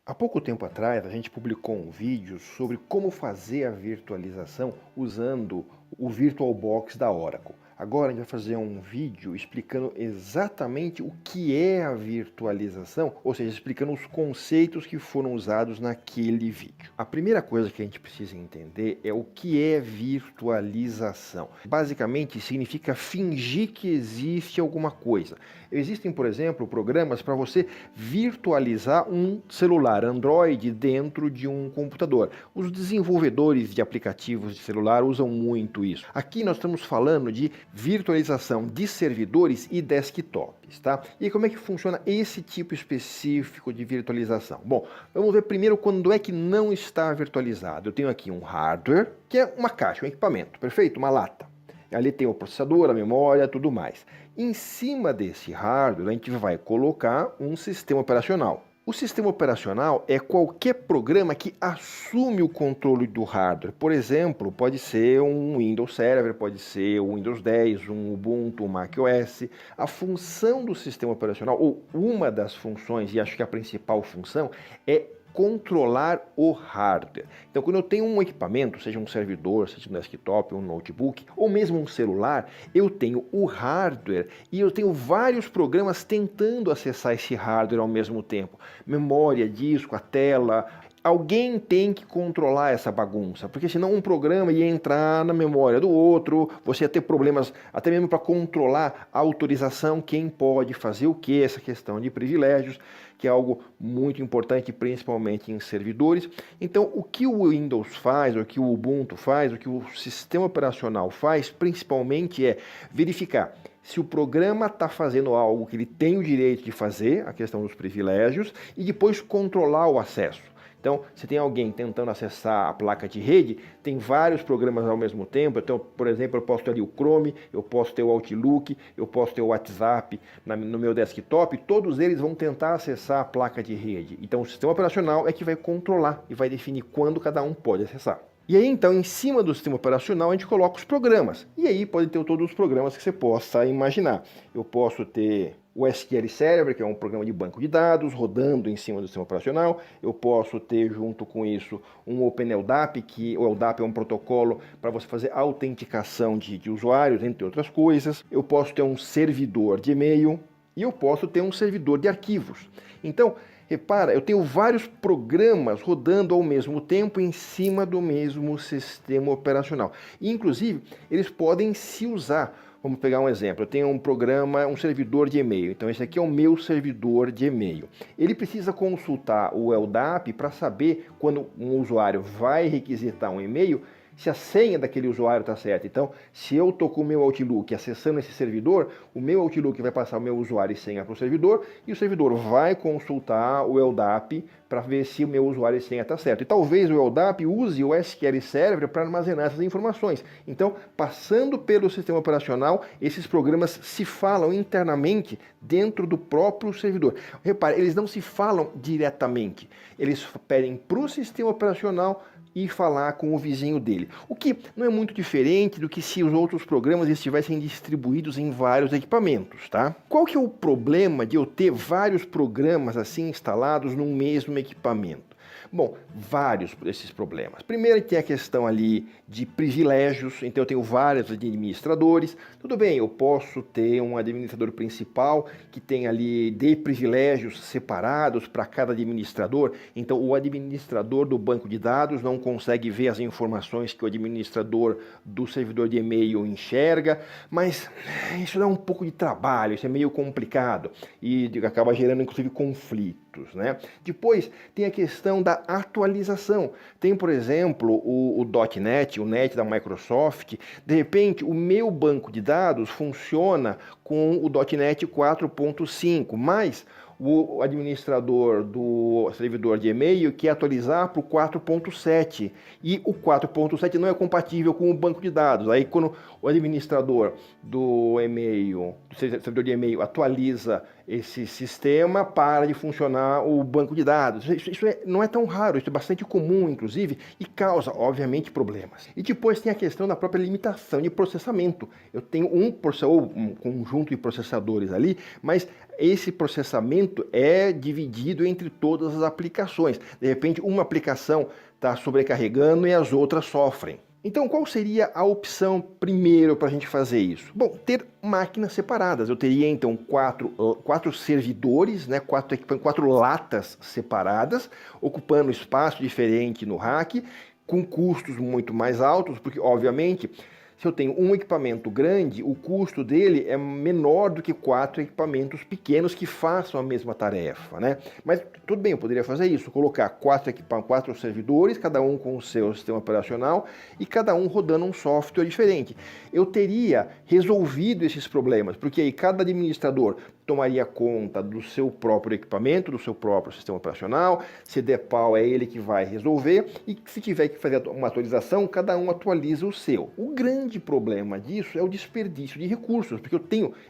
Há pouco tempo atrás, a gente publicou um vídeo sobre como fazer a virtualização usando o VirtualBox da Oracle. Agora a gente vai fazer um vídeo explicando exatamente o que é a virtualização, ou seja, explicando os conceitos que foram usados naquele vídeo. A primeira coisa que a gente precisa entender é o que é virtualização. Basicamente, significa fingir que existe alguma coisa. Existem, por exemplo, programas para você virtualizar um celular Android dentro de um computador. Os desenvolvedores de aplicativos de celular usam muito isso. Aqui nós estamos falando de virtualização de servidores e desktops, tá? E como é que funciona esse tipo específico de virtualização? Bom, vamos ver primeiro quando é que não está virtualizado. Eu tenho aqui um hardware, que é uma caixa, um equipamento, perfeito? Uma lata. Ali tem o processador, a memória, tudo mais. Em cima desse hardware, a gente vai colocar um sistema operacional. O sistema operacional é qualquer programa que assume o controle do hardware. Por exemplo, pode ser um Windows Server, pode ser o Windows 10, um Ubuntu, um macOS. A função do sistema operacional, ou uma das funções, e acho que a principal função, é controlar o hardware. Então, quando eu tenho um equipamento, seja um servidor, seja um desktop, um notebook, ou mesmo um celular, eu tenho o hardware e eu tenho vários programas tentando acessar esse hardware ao mesmo tempo. Memória, disco, a tela. Alguém tem que controlar essa bagunça, porque senão um programa ia entrar na memória do outro, você ia ter problemas até mesmo para controlar a autorização, quem pode fazer o que, essa questão de privilégios, que é algo muito importante, principalmente em servidores. Então, o que o Windows faz, o que o Ubuntu faz, o que o sistema operacional faz, principalmente é verificar se o programa está fazendo algo que ele tem o direito de fazer, a questão dos privilégios, e depois controlar o acesso. Então, se tem alguém tentando acessar a placa de rede, tem vários programas ao mesmo tempo. Então, por exemplo, eu posso ter ali o Chrome, eu posso ter o Outlook, eu posso ter o WhatsApp no meu desktop, todos eles vão tentar acessar a placa de rede. Então, o sistema operacional é que vai controlar e vai definir quando cada um pode acessar. E aí, então, em cima do sistema operacional, a gente coloca os programas. E aí, pode ter todos os programas que você possa imaginar. Eu posso ter o SQL Server, que é um programa de banco de dados, rodando em cima do sistema operacional. Eu posso ter, junto com isso, um OpenLDAP, que o LDAP é um protocolo para você fazer autenticação de usuários, entre outras coisas. Eu posso ter um servidor de e-mail e eu posso ter um servidor de arquivos. Então, repara, eu tenho vários programas rodando ao mesmo tempo em cima do mesmo sistema operacional. E, inclusive, eles podem se usar. Vamos pegar um exemplo. Eu tenho um programa, um servidor de e-mail. Então, esse aqui é o meu servidor de e-mail. Ele precisa consultar o LDAP para saber quando um usuário vai requisitar um e-mail, se a senha daquele usuário está certa. Então, se eu estou com o meu Outlook acessando esse servidor, o meu Outlook vai passar o meu usuário e senha para o servidor, e o servidor vai consultar o LDAP para ver se o meu usuário e senha está certo. E talvez o LDAP use o SQL Server para armazenar essas informações. Então, passando pelo sistema operacional, esses programas se falam internamente dentro do próprio servidor. Repare, eles não se falam diretamente. Eles pedem para o sistema operacional e falar com o vizinho dele. O que não é muito diferente do que se os outros programas estivessem distribuídos em vários equipamentos, tá? Qual que é o problema de eu ter vários programas assim instalados num mesmo equipamento? Bom, vários desses problemas. Primeiro tem a questão ali de privilégios, então eu tenho vários administradores. Tudo bem, eu posso ter um administrador principal que tem ali de privilégios separados para cada administrador. Então o administrador do banco de dados não consegue ver as informações que o administrador do servidor de e-mail enxerga, mas isso dá um pouco de trabalho, isso é meio complicado e acaba gerando inclusive conflitos, né? Depois tem a questão da atualização. Tem, por exemplo, o .NET, o NET da Microsoft. De repente, o meu banco de dados funciona com o .NET 4.5, mas o administrador do servidor de e-mail quer atualizar para o 4.7 e o 4.7 não é compatível com o banco de dados. Aí quando o administrador do e-mail, do servidor de e-mail atualiza esse sistema, para de funcionar o banco de dados. Não é tão raro, isso é bastante comum, inclusive, e causa, obviamente, problemas. E depois tem a questão da própria limitação de processamento. Eu tenho um conjunto de processadores ali, mas esse processamento é dividido entre todas as aplicações. De repente, uma aplicação está sobrecarregando e as outras sofrem. Então, qual seria a opção primeiro para a gente fazer isso? Bom, ter máquinas separadas. Eu teria, então, quatro servidores, né, quatro latas separadas, ocupando espaço diferente no rack, com custos muito mais altos, porque, obviamente, se eu tenho um equipamento grande, o custo dele é menor do que 4 equipamentos pequenos que façam a mesma tarefa, né? Mas tudo bem, eu poderia fazer isso, colocar quatro servidores, cada um com o seu sistema operacional e cada um rodando um software diferente. Eu teria resolvido esses problemas, porque aí cada administrador tomaria conta do seu próprio equipamento, do seu próprio sistema operacional. Se der pau, é ele que vai resolver, e se tiver que fazer uma atualização, cada um atualiza o seu. O grande problema disso é o desperdício de recursos, porque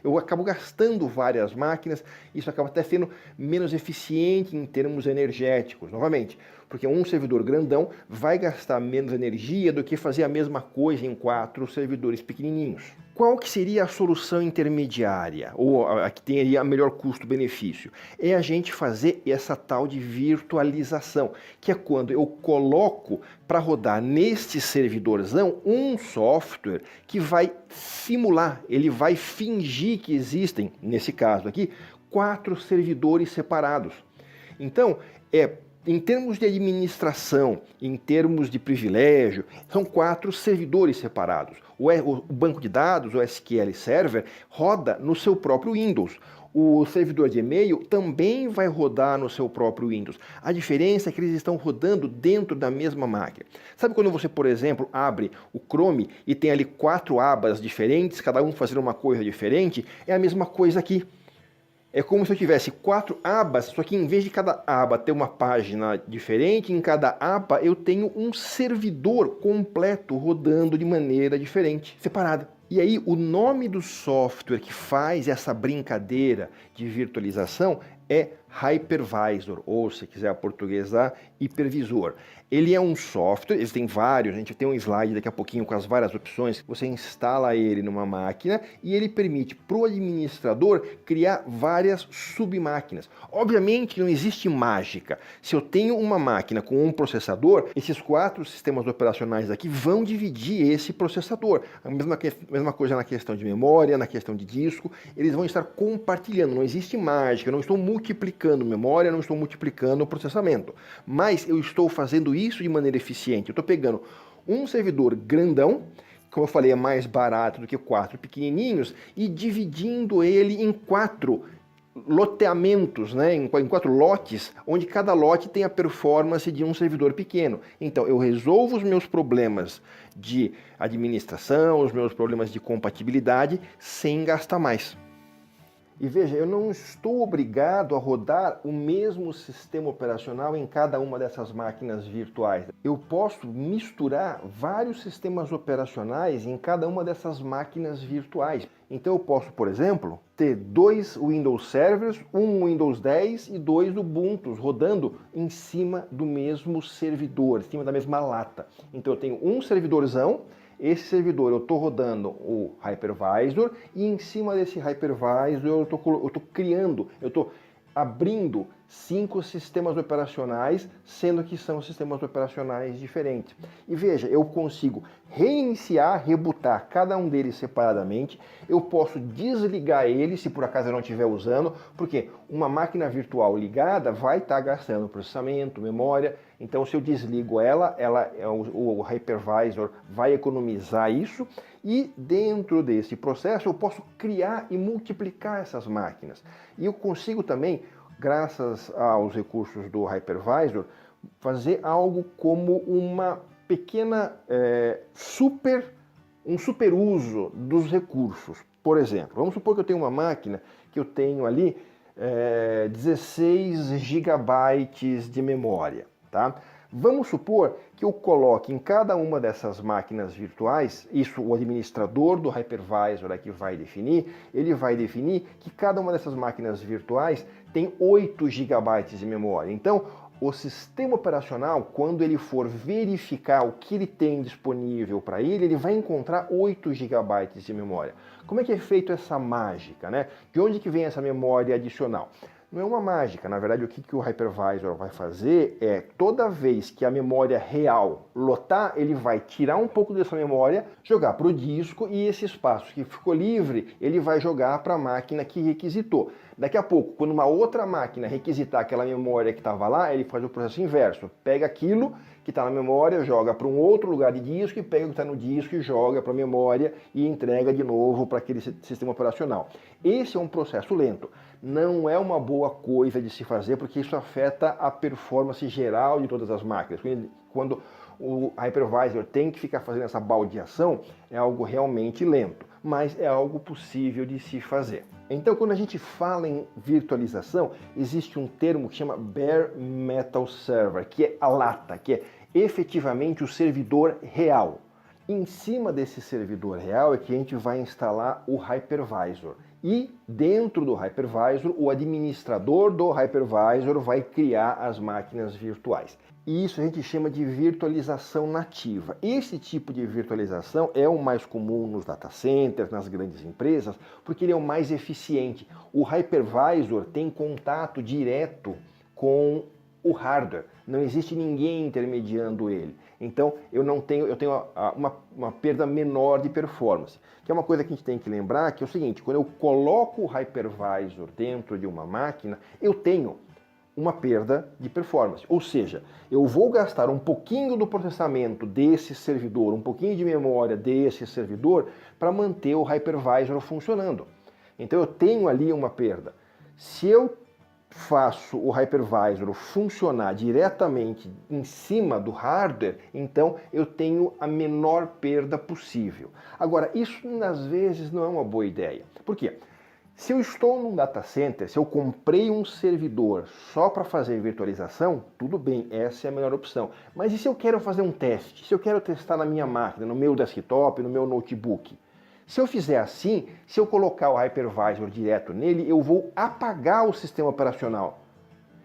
eu acabo gastando várias máquinas, isso acaba até sendo menos eficiente em termos energéticos, novamente, porque um servidor grandão vai gastar menos energia do que fazer a mesma coisa em 4 servidores pequenininhos. Qual que seria a solução intermediária, ou a que teria melhor custo-benefício? É a gente fazer essa tal de virtualização, que é quando eu coloco para rodar neste servidorzão um software que vai simular, ele vai fingir que existem, nesse caso aqui, 4 servidores separados. Então, em termos de administração, em termos de privilégio, são 4 servidores separados. O banco de dados, o SQL Server, roda no seu próprio Windows. O servidor de e-mail também vai rodar no seu próprio Windows. A diferença é que eles estão rodando dentro da mesma máquina. Sabe quando você, por exemplo, abre o Chrome e tem ali 4 abas diferentes, cada um fazendo uma coisa diferente? É a mesma coisa aqui. É como se eu tivesse 4 abas, só que em vez de cada aba ter uma página diferente, em cada aba eu tenho um servidor completo rodando de maneira diferente, separada. E aí o nome do software que faz essa brincadeira de virtualização é Hypervisor, ou se quiser aportuguesar, hipervisor. Ele é um software, eles têm vários, a gente tem um slide daqui a pouquinho com as várias opções, você instala ele numa máquina e ele permite para o administrador criar várias submáquinas. Obviamente não existe mágica. Se eu tenho uma máquina com um processador, esses 4 sistemas operacionais aqui vão dividir esse processador. A mesma coisa na questão de memória, na questão de disco, eles vão estar compartilhando, não existe mágica, eu não estou multiplicando memória, não estou multiplicando o processamento, mas eu estou fazendo isso de maneira eficiente. Eu estou pegando um servidor grandão, como eu falei, é mais barato do que 4 pequenininhos, e dividindo ele em 4 loteamentos, né, em 4 lotes, onde cada lote tem a performance de um servidor pequeno. Então eu resolvo os meus problemas de administração, os meus problemas de compatibilidade, sem gastar mais. E veja, eu não estou obrigado a rodar o mesmo sistema operacional em cada uma dessas máquinas virtuais. Eu posso misturar vários sistemas operacionais em cada uma dessas máquinas virtuais. Então eu posso, por exemplo, ter 2 Windows Servers, um Windows 10 e 2 Ubuntu rodando em cima do mesmo servidor, em cima da mesma lata. Então eu tenho um servidorzão. Esse servidor eu estou rodando o Hypervisor e em cima desse Hypervisor eu estou abrindo 5 sistemas operacionais, sendo que são sistemas operacionais diferentes. E veja, eu consigo reiniciar, rebootar cada um deles separadamente, eu posso desligar ele se por acaso eu não estiver usando, porque uma máquina virtual ligada vai estar gastando processamento, memória, então se eu desligo o Hypervisor vai economizar isso, e dentro desse processo eu posso criar e multiplicar essas máquinas. E eu consigo também, graças aos recursos do Hypervisor, fazer algo como uma pequena um super uso dos recursos. Por exemplo, vamos supor que eu tenho uma máquina que eu tenho ali 16 gigabytes de memória, tá? Vamos supor que eu coloque em cada uma dessas máquinas virtuais, isso o administrador do hypervisor é que vai definir, ele vai definir que cada uma dessas máquinas virtuais tem 8 GB de memória. Então, o sistema operacional, quando ele for verificar o que ele tem disponível para ele, ele vai encontrar 8 GB de memória. Como é que é feito essa mágica, né? De onde que vem essa memória adicional? Não é uma mágica, na verdade o que o hypervisor vai fazer é, toda vez que a memória real lotar, ele vai tirar um pouco dessa memória, jogar para o disco e esse espaço que ficou livre, ele vai jogar para a máquina que requisitou. Daqui a pouco, quando uma outra máquina requisitar aquela memória que estava lá, ele faz o processo inverso, pega aquilo que está na memória, joga para um outro lugar de disco e pega o que está no disco e joga para a memória e entrega de novo para aquele sistema operacional. Esse é um processo lento. Não é uma boa coisa de se fazer porque isso afeta a performance geral de todas as máquinas. Quando o hypervisor tem que ficar fazendo essa baldeação, é algo realmente lento, mas é algo possível de se fazer. Então, quando a gente fala em virtualização, existe um termo que chama Bare Metal Server, que é a lata, que é efetivamente o servidor real. Em cima desse servidor real é que a gente vai instalar o hypervisor. E dentro do hypervisor, o administrador do hypervisor vai criar as máquinas virtuais. E isso a gente chama de virtualização nativa. Esse tipo de virtualização é o mais comum nos data centers, nas grandes empresas, porque ele é o mais eficiente. O hypervisor tem contato direto com o hardware. Não existe ninguém intermediando ele. Então eu tenho uma perda menor de performance. Que é uma coisa que a gente tem que lembrar, que é o seguinte, quando eu coloco o hypervisor dentro de uma máquina, eu tenho uma perda de performance. Ou seja, eu vou gastar um pouquinho do processamento desse servidor, um pouquinho de memória desse servidor, para manter o hypervisor funcionando. Então eu tenho ali uma perda. Se eu faço o hypervisor funcionar diretamente em cima do hardware, então eu tenho a menor perda possível. Agora, isso às vezes não é uma boa ideia. Por quê? Se eu estou num data center, se eu comprei um servidor só para fazer virtualização, tudo bem, essa é a melhor opção. Mas e se eu quero fazer um teste? Se eu quero testar na minha máquina, no meu desktop, no meu notebook? Se eu fizer assim, se eu colocar o hypervisor direto nele, eu vou apagar o sistema operacional.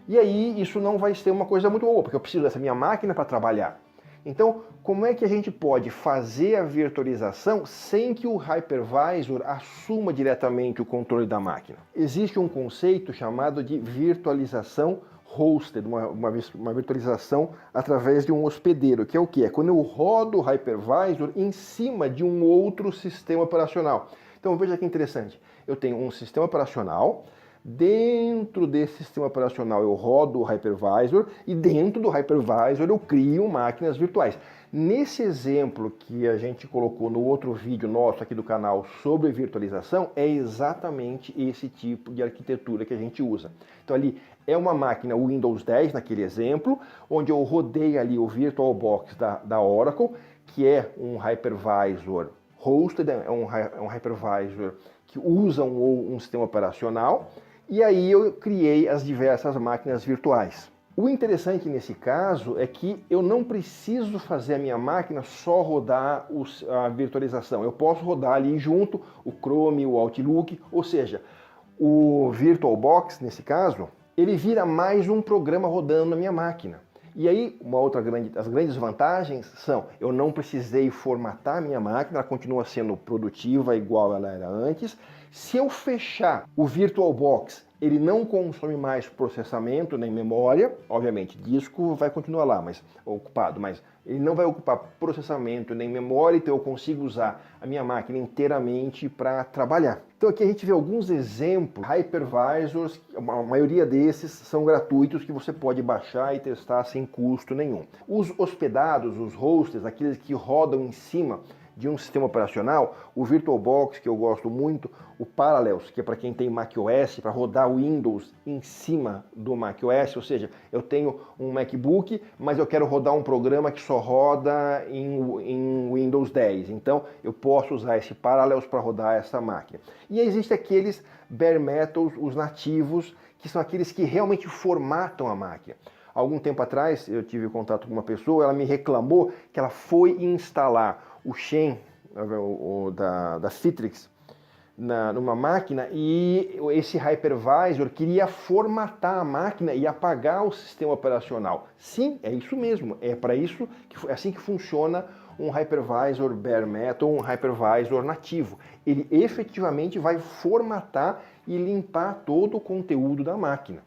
E aí isso não vai ser uma coisa muito boa, porque eu preciso dessa minha máquina para trabalhar. Então, como é que a gente pode fazer a virtualização sem que o hypervisor assuma diretamente o controle da máquina? Existe um conceito chamado de virtualização hosted, uma virtualização através de um hospedeiro, que é o que? É quando eu rodo o hypervisor em cima de um outro sistema operacional. Então veja que interessante, eu tenho um sistema operacional, dentro desse sistema operacional eu rodo o hypervisor e dentro do hypervisor eu crio máquinas virtuais. Nesse exemplo que a gente colocou no outro vídeo nosso aqui do canal sobre virtualização, é exatamente esse tipo de arquitetura que a gente usa. Então ali é uma máquina Windows 10 naquele exemplo, onde eu rodei ali o VirtualBox da Oracle, que é um hypervisor hosted, é um hypervisor que usa um sistema operacional, e aí eu criei as diversas máquinas virtuais. O interessante nesse caso é que eu não preciso fazer a minha máquina só rodar a virtualização. Eu posso rodar ali junto o Chrome, o Outlook, ou seja, o VirtualBox, nesse caso, ele vira mais um programa rodando na minha máquina. E aí, as grandes vantagens são, eu não precisei formatar a minha máquina, ela continua sendo produtiva igual ela era antes. Se eu fechar o VirtualBox, ele não consome mais processamento nem memória, obviamente, disco vai continuar lá, mas ocupado, mas ele não vai ocupar processamento nem memória, então eu consigo usar a minha máquina inteiramente para trabalhar. Então aqui a gente vê alguns exemplos, hypervisors, a maioria desses são gratuitos que você pode baixar e testar sem custo nenhum. Os hospedados, os hosts, aqueles que rodam em cima de um sistema operacional, o VirtualBox, que eu gosto muito, o Parallels, que é para quem tem macOS, para rodar o Windows em cima do macOS, ou seja, eu tenho um MacBook, mas eu quero rodar um programa que só roda em Windows 10, então eu posso usar esse Parallels para rodar essa máquina. E existem aqueles bare metal, os nativos, que são aqueles que realmente formatam a máquina. Algum tempo atrás eu tive contato com uma pessoa, ela me reclamou que ela foi instalar o Xen da Citrix numa máquina e esse hypervisor queria formatar a máquina e apagar o sistema operacional. Sim, é isso mesmo, é para isso é assim que funciona um hypervisor bare metal, um hypervisor nativo. Ele efetivamente vai formatar e limpar todo o conteúdo da máquina.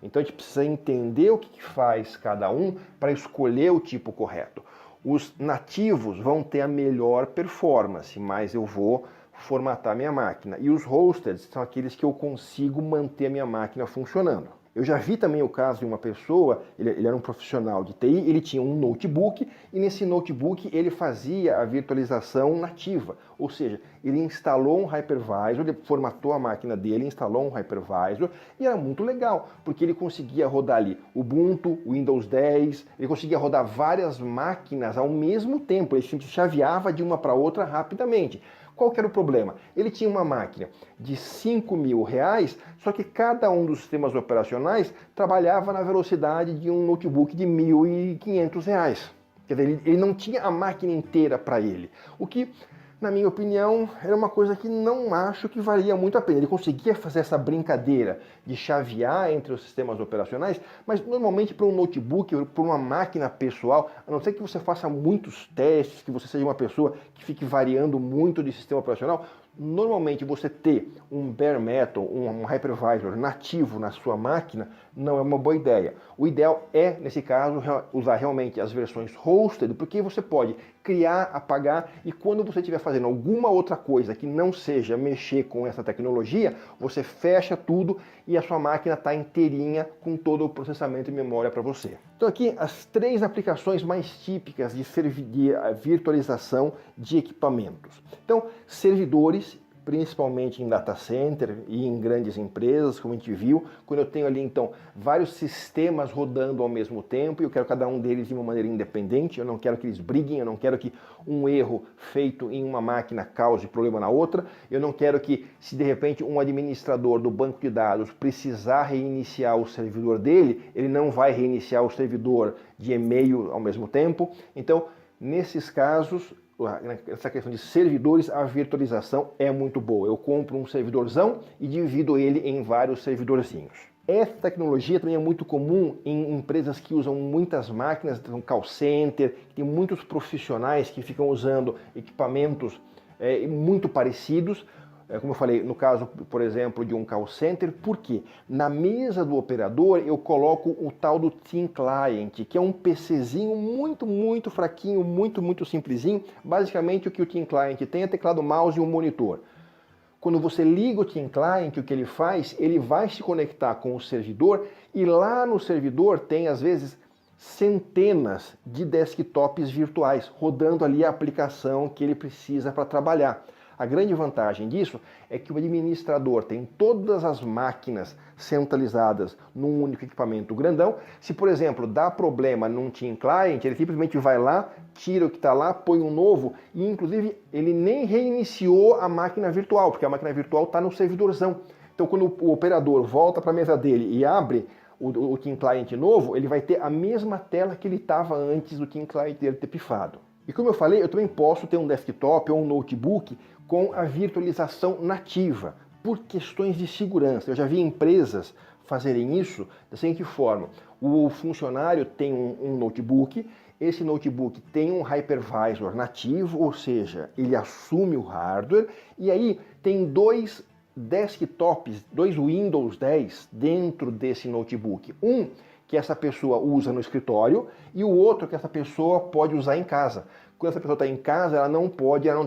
Então a gente precisa entender o que faz cada um para escolher o tipo correto. Os nativos vão ter a melhor performance, mas eu vou formatar minha máquina. E os hosted são aqueles que eu consigo manter a minha máquina funcionando. Eu já vi também o caso de uma pessoa, ele era um profissional de TI, ele tinha um notebook e nesse notebook ele fazia a virtualização nativa, ou seja, ele instalou um hypervisor, ele formatou a máquina dele, instalou um hypervisor e era muito legal, porque ele conseguia rodar ali Ubuntu, Windows 10, ele conseguia rodar várias máquinas ao mesmo tempo, ele se chaveava de uma para outra rapidamente. Qual que era o problema? Ele tinha uma máquina de R$5.000, só que cada um dos sistemas operacionais trabalhava na velocidade de um notebook de R$1.500. Quer dizer, ele não tinha a máquina inteira para ele. O que, na minha opinião, era uma coisa que não acho que valia muito a pena. Ele conseguia fazer essa brincadeira de chavear entre os sistemas operacionais, mas normalmente para um notebook, para uma máquina pessoal, a não ser que você faça muitos testes, que você seja uma pessoa que fique variando muito de sistema operacional, normalmente você ter um bare metal, um hypervisor nativo na sua máquina não é uma boa ideia. O ideal é, nesse caso, usar realmente as versões hosted, porque você pode criar, apagar e quando você estiver fazendo alguma outra coisa que não seja mexer com essa tecnologia, você fecha tudo e a sua máquina está inteirinha com todo o processamento e memória para você. Então aqui as 3 aplicações mais típicas de virtualização de equipamentos. Então, servidores, principalmente em data center e em grandes empresas, como a gente viu, quando eu tenho ali então vários sistemas rodando ao mesmo tempo e eu quero cada um deles de uma maneira independente, eu não quero que eles briguem, eu não quero que um erro feito em uma máquina cause problema na outra, eu não quero que se de repente um administrador do banco de dados precisar reiniciar o servidor dele, ele não vai reiniciar o servidor de e-mail ao mesmo tempo. Então, nesses casos, essa questão de servidores, a virtualização é muito boa. Eu compro um servidorzão e divido ele em vários servidorzinhos. Essa tecnologia também é muito comum em empresas que usam muitas máquinas, um call center, tem muitos profissionais que ficam usando equipamentos muito parecidos. Como eu falei, no caso, por exemplo, de um call center, porque na mesa do operador eu coloco o tal do Team Client, que é um PCzinho muito fraquinho, muito simplesinho. Basicamente o que o Team Client tem é teclado, mouse e um monitor. Quando você liga o Team Client, o que ele faz? Ele vai se conectar com o servidor e lá no servidor tem, às vezes, centenas de desktops virtuais, rodando ali a aplicação que ele precisa para trabalhar. A grande vantagem disso é que o administrador tem todas as máquinas centralizadas num único equipamento grandão. Se, por exemplo, dá problema num Team Client, ele simplesmente vai lá, tira o que está lá, põe um novo e, inclusive, ele nem reiniciou a máquina virtual, porque a máquina virtual está no servidorzão. Então, quando o operador volta para a mesa dele e abre o Team Client novo, ele vai ter a mesma tela que ele estava antes do Team Client dele ter pifado. E como eu falei, eu também posso ter um desktop ou um notebook com a virtualização nativa, por questões de segurança. Eu já vi empresas fazerem isso da seguinte forma: o funcionário tem um notebook, esse notebook tem um hypervisor nativo, ou seja, ele assume o hardware, e aí tem 2 desktops, 2 Windows 10 dentro desse notebook. Um que essa pessoa usa no escritório e o outro que essa pessoa pode usar em casa. Quando essa pessoa está em casa, ela não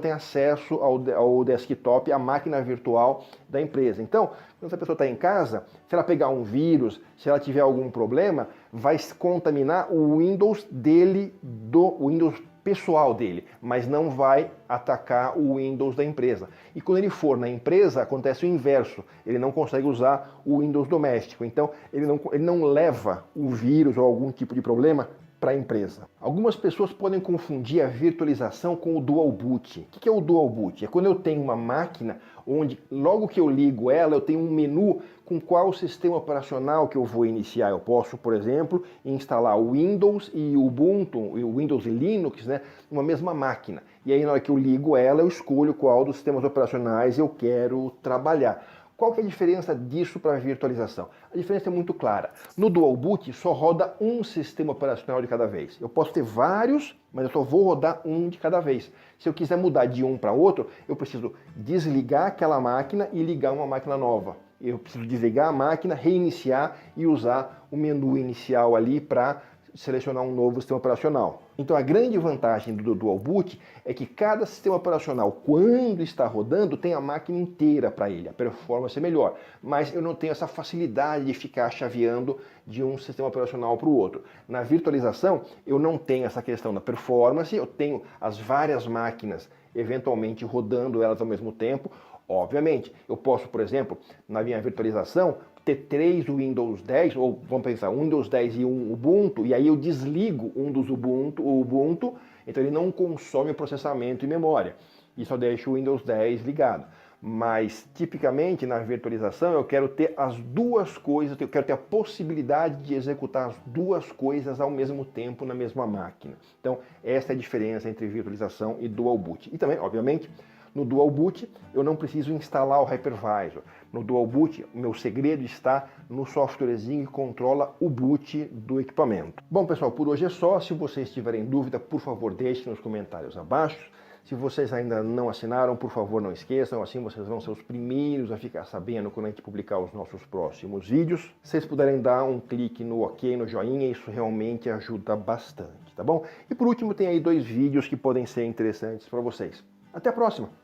tem acesso ao desktop, à máquina virtual da empresa. Então, quando essa pessoa está em casa, se ela pegar um vírus, se ela tiver algum problema, vai contaminar o Windows dele, o Windows pessoal dele, mas não vai atacar o Windows da empresa. E quando ele for na empresa, acontece o inverso. Ele não consegue usar o Windows doméstico. Então, ele não leva o vírus ou algum tipo de problema para a empresa. Algumas pessoas podem confundir a virtualização com o dual boot. O que é o dual boot? É quando eu tenho uma máquina onde logo que eu ligo ela, eu tenho um menu com qual sistema operacional que eu vou iniciar. Eu posso, por exemplo, instalar o Windows e o Ubuntu, o Windows e Linux, né, numa mesma máquina. E aí na hora que eu ligo ela, eu escolho qual dos sistemas operacionais eu quero trabalhar. Qual que é a diferença disso para a virtualização? A diferença é muito clara. No Dual Boot só roda um sistema operacional de cada vez. Eu posso ter vários, mas eu só vou rodar um de cada vez. Se eu quiser mudar de um para outro, eu preciso desligar aquela máquina e ligar uma máquina nova. Eu preciso desligar a máquina, reiniciar e usar o menu inicial ali para selecionar um novo sistema operacional. Então a grande vantagem do Dual Boot é que cada sistema operacional, quando está rodando, tem a máquina inteira para ele, a performance é melhor, mas eu não tenho essa facilidade de ficar chaveando de um sistema operacional para o outro. Na virtualização, eu não tenho essa questão da performance, eu tenho as várias máquinas eventualmente rodando elas ao mesmo tempo. Obviamente, eu posso, por exemplo, na minha virtualização, ter 3 Windows 10, ou vamos pensar, um Windows 10 e um Ubuntu, e aí eu desligo um dos Ubuntu, então ele não consome processamento e memória, e só deixo o Windows 10 ligado. Mas, tipicamente, na virtualização, eu quero ter as duas coisas, eu quero ter a possibilidade de executar as duas coisas ao mesmo tempo na mesma máquina. Então, essa é a diferença entre virtualização e Dual Boot. E também, obviamente, no Dual Boot, eu não preciso instalar o hypervisor. No Dual Boot, o meu segredo está no softwarezinho que controla o boot do equipamento. Bom, pessoal, por hoje é só. Se vocês tiverem dúvida, por favor, deixem nos comentários abaixo. Se vocês ainda não assinaram, por favor, não esqueçam. Assim vocês vão ser os primeiros a ficar sabendo quando a gente publicar os nossos próximos vídeos. Se vocês puderem dar um clique no OK, no joinha, isso realmente ajuda bastante, tá bom? E por último, tem aí 2 vídeos que podem ser interessantes para vocês. Até a próxima!